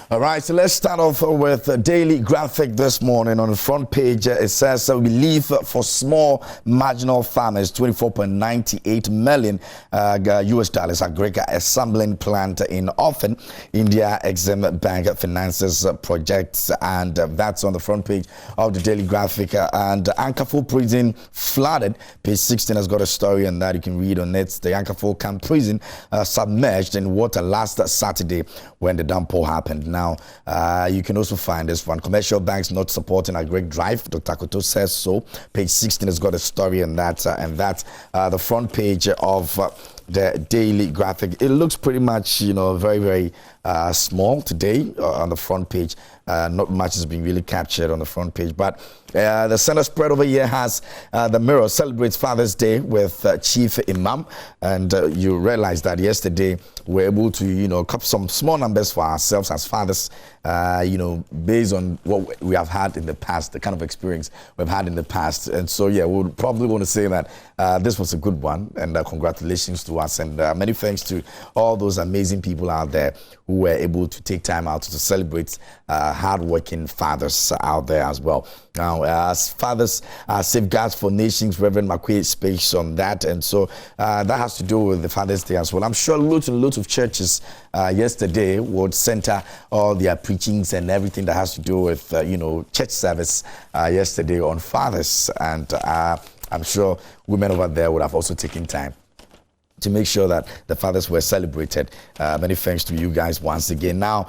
All right, so let's start off with a daily graphic this morning. On the front page, it says relief for small marginal farmers, $24.98 million US dollars. Agric assembling plant in Often, India Exim Bank finances projects, and that's on the front page of the daily graphic. And Ankafo prison flooded. Page 16 has got a story on that you can read on it. The Ankafo camp prison submerged in water last Saturday when the downpour happened. Now, you can also find this one. Commercial banks not supporting Agric drive. Dr. Koto says so. Page 16 has got a story on that, and that's the front page of the daily graphic. It looks pretty much, very, very small today on the front page. Not much has been really captured on the front page, but the center spread over here has the Mirror celebrates Father's Day with Chief Imam, and you realize that yesterday we were able to, cup some small numbers for ourselves as fathers, based on what we have had in the past, the kind of experience we've had in the past. And so, yeah, we would probably want to say that this was a good one, and congratulations to us, and many thanks to all those amazing people out there who were able to take time out to celebrate hardworking fathers out there as well. Now, as fathers safeguards for nations, Reverend McQuay speaks on that, and so that has to do with the Father's Day as well. I'm sure lots and lots of churches yesterday would center all their preachings and everything that has to do with church service yesterday on fathers, and I'm sure women over there would have also taken time to make sure that the fathers were celebrated. Many thanks to you guys once again. Now,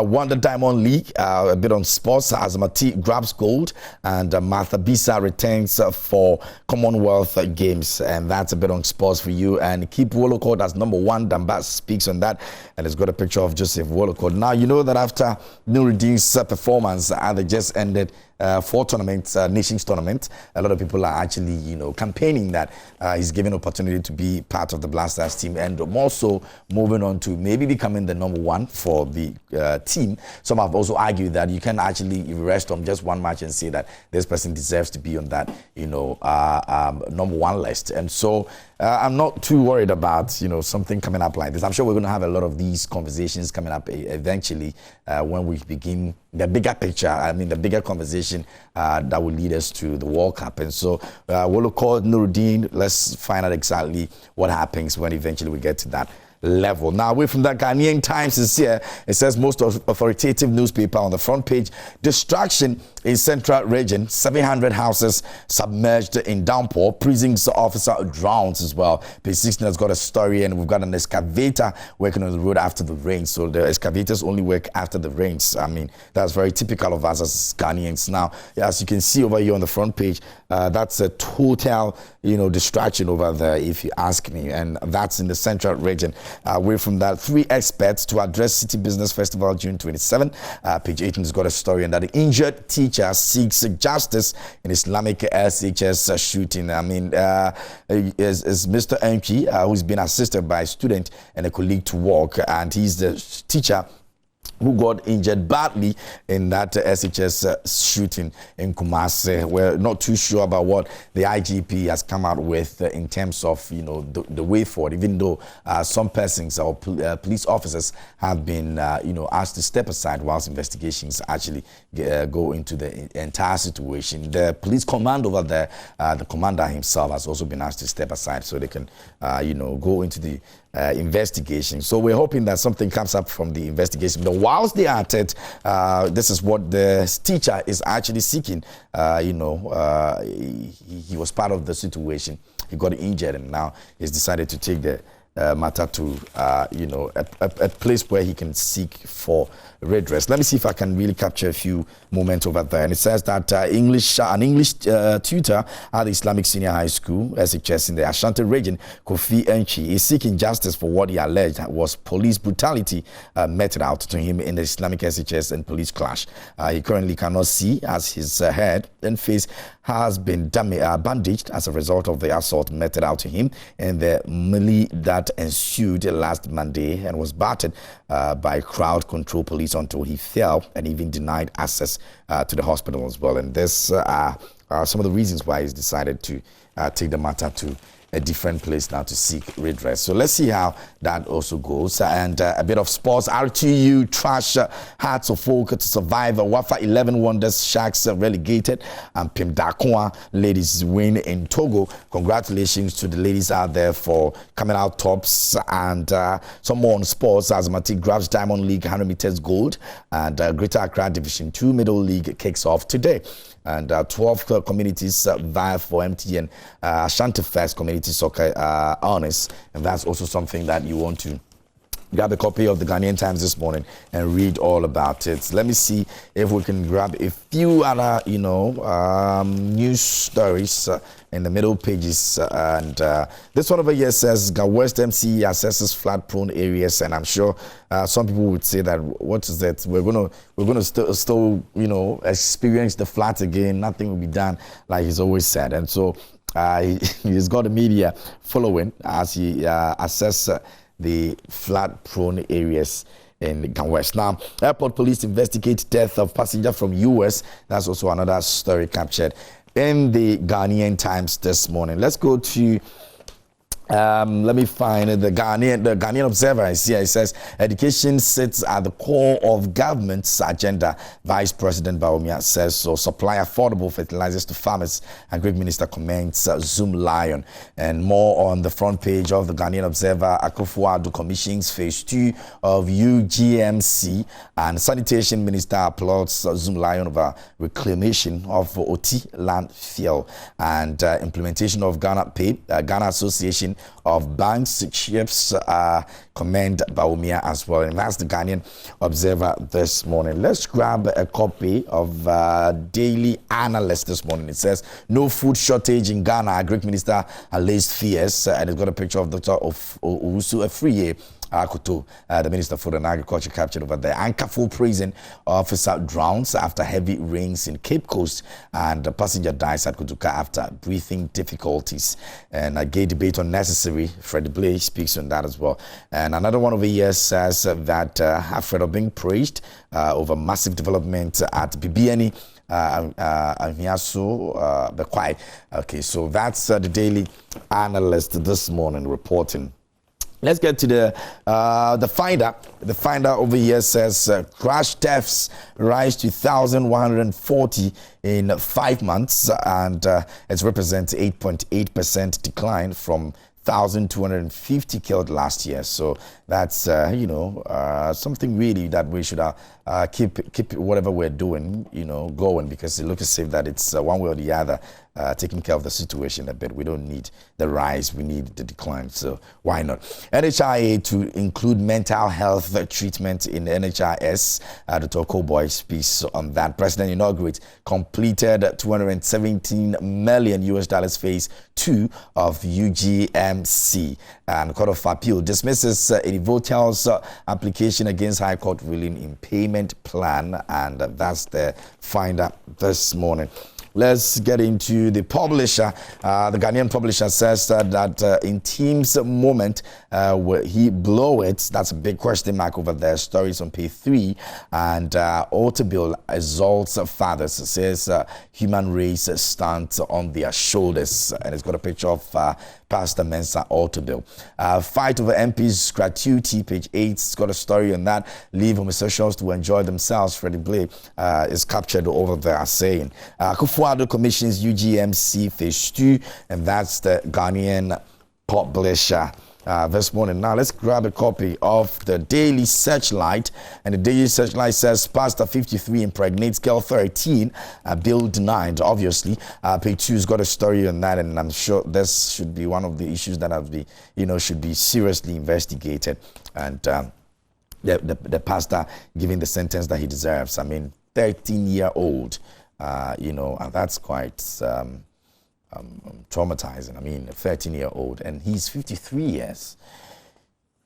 won the Diamond League, a bit on sports. Azamati grabs gold, and Martha Bisa returns for Commonwealth Games, and that's a bit on sports for you. And keep Wolocott as number one. Dambat speaks on that, and it's got a picture of Joseph Wolocott. Now, you know that after Nuruddin's performance, they just ended 4 tournaments, nations tournament. A lot of people are actually, campaigning that he's given opportunity to be part of the Blasters team, and also moving on to maybe becoming the number one for the team. Some have also argued that you can actually rest on just one match and say that this person deserves to be on that, number one list. And so I'm not too worried about, something coming up like this. I'm sure we're going to have a lot of these conversations coming up eventually when we begin the bigger picture, the bigger conversation that will lead us to the World Cup. And so we'll call Nuruddin. Let's find out exactly what happens when eventually we get to that level. Now, away from that, Ghanaian Times is here. It says most authoritative newspaper on the front page. Distraction in central region. 700 houses submerged in downpour. Prisons officer drowns as well. Page 16 has got a story, and we've got an excavator working on the road after the rain. So the excavators only work after the rains. That's very typical of us as Ghanaians. Now, as you can see over here on the front page, that's a total, distraction over there, if you ask me. And that's in the central region. Away from that, 3 experts to address City Business Festival June 27. Page 18 has got a story on that. The injured teacher seeks justice in Islamic SHS shooting. Is Mr. Enki, who's been assisted by a student and a colleague to work, and he's the teacher who got injured badly in that SHS shooting in Kumasi. We're not too sure about what the IGP has come out with in terms of, the way forward, even though some persons or police officers have been, asked to step aside whilst investigations actually go into the entire situation. The police command over there, the commander himself has also been asked to step aside so they can, go into the investigation. So we're hoping that something comes up from the investigation. But whilst they are at it, this is what the teacher is actually seeking. He was part of the situation. He got injured, and now he's decided to take the matter to a place where he can seek for redress. Let me see if I can really capture a few moments over there. And it says that an English tutor at the Islamic Senior High School, SHS, in the Ashanti region, Kofi Enchi, is seeking justice for what he alleged was police brutality meted out to him in the Islamic SHS and police clash. He currently cannot see, as his head and face has been bandaged as a result of the assault meted out to him and the melee that ensued last Monday, and was battered by crowd control police until he fell and even denied access to the hospital as well. And this are some of the reasons why he's decided to take the matter to a different place now to seek redress. So let's see how that also goes. And a bit of sports. RTU trash Hearts of Folk to survive. Wafa 11 Wonders Sharks relegated. And Pim Dakwa ladies win in Togo. Congratulations to the ladies out there for coming out tops. And some more on sports. Azamati grabs Diamond League 100 meters gold. And Greater Accra Division 2 Middle League kicks off today. And 12 communities vie for MTN Ashanti First Community Soccer Honors. And that's also something that you want to grab a copy of the Ghanaian Times this morning and read all about it. Let me see if we can grab a few other, news stories in the middle pages. And this one over here says West MCE assesses flood-prone areas, and I'm sure some people would say that what is that? We're gonna still experience the floods again. Nothing will be done, like he's always said, and so he's got the media following as he assesses the flood-prone areas in Ghana West. Now, airport police investigate death of passenger from US. That's also another story captured in the Ghanaian Times this morning. Let's go to let me find the Ghanaian Observer is here. It says education sits at the core of government's agenda. Vice President Bawumia says so. Supply affordable fertilizers to farmers. Agric Minister comments Zoom Lion. And more on the front page of the Ghanaian Observer. Akufo-Addo commissions phase 2 of UGMC, and Sanitation Minister applauds Zoom Lion over reclamation of OT landfill, and implementation of Ghana Pay. Ghana Association of Banks chiefs commend Bawumia as well. And that's the Ghanaian Observer this morning. Let's grab a copy of Daily Analyst this morning. It says no food shortage in Ghana. Agric Minister allays fears, and it's got a picture of Dr. Owusu Afriye Akoto, the Minister of Food and Agriculture, captured over there. Ankafu prison officer drowns after heavy rains in Cape Coast, and the passenger dies at Kutuka after breathing difficulties. And a gay debate on necessary. Freddie Blay speaks on that as well. And another one over here says that afraid of being praised over massive development at BBNE. Okay, so that's the Daily Analyst this morning reporting. Let's get to the finder. The finder over here says crash deaths rise to 1,140 in 5 months, and it represents 8.8% decline from 1,250 killed last year. So that's something really that we should keep whatever we're doing going, because it looks as if that it's one way or the other taking care of the situation a bit. We don't need the rise, we need the decline. So why not? NHIA to include mental health treatment in NHIS. Dr. Koboy speaks on that. President inaugurates completed $217 million US phase 2 of UGMC. And Court of Appeal dismisses Votel's application against High Court ruling in payment plan, and that's the finder this morning. Let's get into the publisher. The Ghanaian publisher says that in team's moment, will he blow it? That's a big question mark over there. Stories on page 3. And Otabil exalts fathers, says human race stands on their shoulders. And it's got a picture of Pastor Mensa Otabil. Fight over MP's gratuity, page 8. It's got a story on that. Leave homosexuals to enjoy themselves. Freddie Blay is captured over there saying Akufo-Addo commissions UGMC phase 2, and that's the Ghanaian publisher this morning. Now let's grab a copy of the Daily Searchlight, and the Daily Searchlight says Pastor 53 impregnates girl 13, bill denied. Obviously, page 2's got a story on that, and I'm sure this should be one of the issues that have should be seriously investigated. And the pastor giving the sentence that he deserves. I mean, 13-year-old. And that's quite traumatizing. I mean, a 13-year-old, and he's 53 years.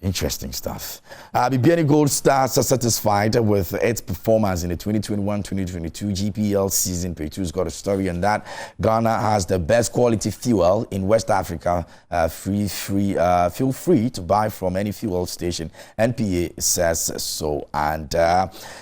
Interesting stuff. Bibiani Gold Stars are satisfied with its performance in the 2021-2022 GPL season. Page 2's got a story on that. Ghana has the best quality fuel in West Africa. Feel free to buy from any fuel station. NPA says so. And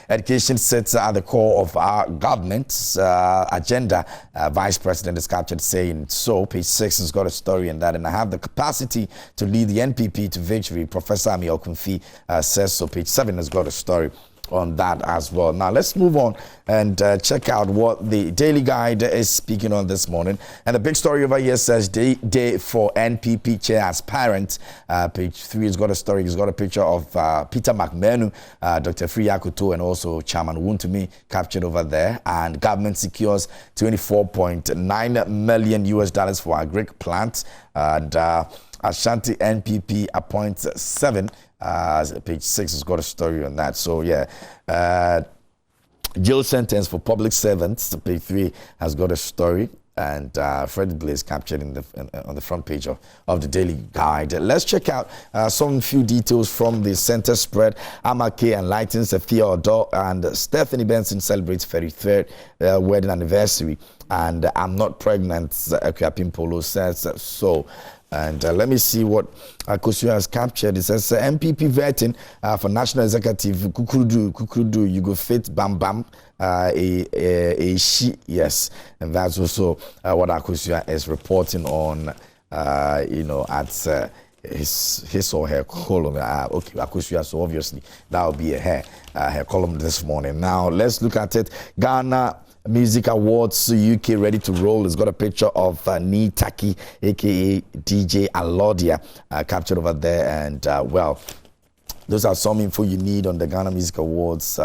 education sits at the core of our government's agenda. Vice President is captured saying so. Page 6 has got a story on that. And I have the capacity to lead the NPP to victory. Professor Ami Okunfi says so. Page 7 has got a story on that as well. Now let's move on and check out what the Daily Guide is speaking on this morning. And the big story over here says day for NPP chair aspirant. Page 3 has got a story. It's got a picture of Peter McMenu, Dr. Friyakuto, and also Chairman Wuntumi captured over there. And government secures $24.9 million for Agric plant. And Ashanti NPP appoints 7. Page 6 has got a story on that. So, yeah. Jail sentence for public servants. Page 3 has got a story. And Fred Blaze captured on the front page of the Daily Guide. Let's check out some few details from the center spread. Amake enlightens Theodore, and Stephanie Benson celebrates 33rd wedding anniversary. And I'm not pregnant, Akuapim Polo says so. And let me see what Kosu has captured. It says MPP vetting for National Executive Kukurudu, you go fit Bam Bam, a she, yes. And that's also what Akosia is reporting on, at his or her column. Okay, Akosia, so obviously that will be her column this morning. Now, let's look at it. Ghana Music Awards UK ready to roll. It's got a picture of Nee Taki, aka DJ Alodia, captured over there. And well, those are some info you need on the Ghana Music Awards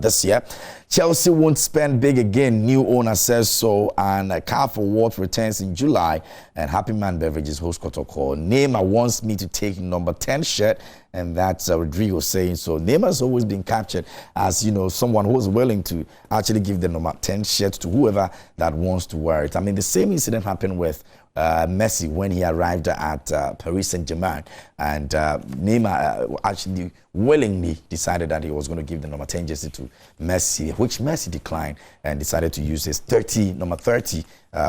this year. Chelsea won't spend big again, new owner says so. And CAF Award returns in July. And Happy Man Beverages host protocol. Neymar wants me to take number 10 shirt. And that's Rodrigo saying so. Neymar's always been captured as, someone who's willing to actually give the number 10 shirt to whoever that wants to wear it. I mean, the same incident happened with Messi when he arrived at Paris Saint-Germain, and Neymar actually willingly decided that he was going to give the number 10 jersey to Messi, which Messi declined and decided to use his number 30,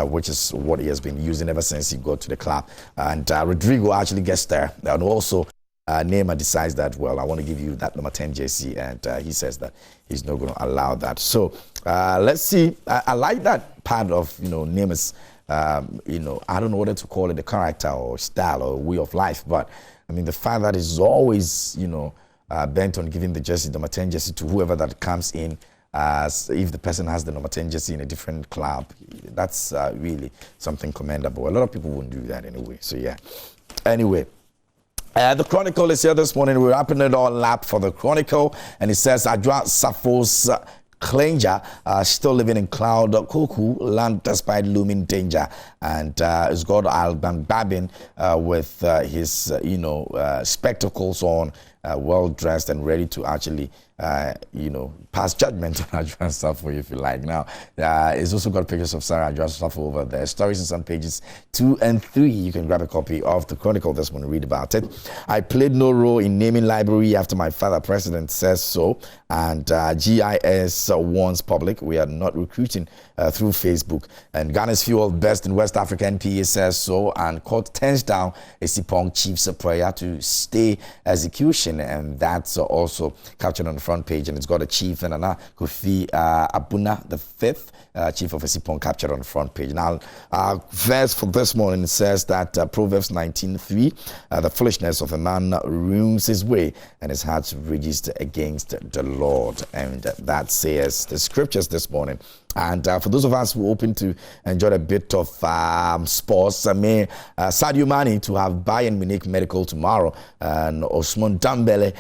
which is what he has been using ever since he got to the club. And Rodrigo actually gets there, and also Neymar decides that, well, I want to give you that number 10 jersey, and he says that he's not going to allow that. So let's see. I like that part of Neymar's. I don't know whether to call it the character or style or way of life, but I mean the fact that he's always bent on giving the jersey, number 10 jersey, to whoever that comes in. If the person has the number 10 jersey in a different club, that's really something commendable. A lot of people wouldn't do that anyway. So yeah. Anyway. The Chronicle is here this morning. We're wrapping it all up for the Chronicle, and it says Adwa Safo's Klanger still living in Cloud Kuku land despite looming danger, and it's got Alban Babin with his spectacles on, well dressed and ready to actually pass judgment on Adwa Safo if you like. Now it's also got pictures of Sarah Adwa Safo over there. Stories is on pages 2 and 3. You can grab a copy of the Chronicle this morning, read about it. I played no role in naming library after my father president says so, and GIS warns public we are not recruiting through Facebook, and Ghana's fuel best in West Africa, NPA says so, and court turns down a Sipong chief's prayer to stay execution, and that's also captured on the front page, and it's got a chief and Kofi Abuna the fifth, chief of Sipong, captured on the front page. Now, verse for this morning says that Proverbs 19:3, the foolishness of a man ruins his way, and his heart rages against the Lord, and that says the scriptures this morning. And for those of us who are hoping to enjoy a bit of sports, Sadio Mane to have Bayern Munich medical tomorrow, and Ousmane Dembele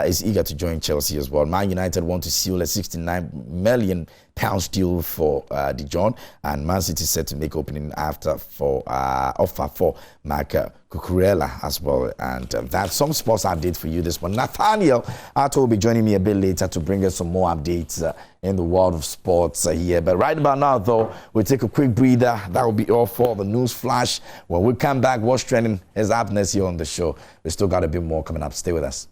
is eager to join Chelsea as well. Man United want to seal a £69 million deal for Dijon, and Man City set to make opening offer for Marc Cucurella as well. And that's some sports update for you this morning. Nathaniel Ato will be joining me a bit later to bring us some more updates in the world of sports here. But right about now, though, we'll take a quick breather. That will be all for the news flash. When we come back, what's trending is up next here on the show. We still got a bit more coming up. Stay with us.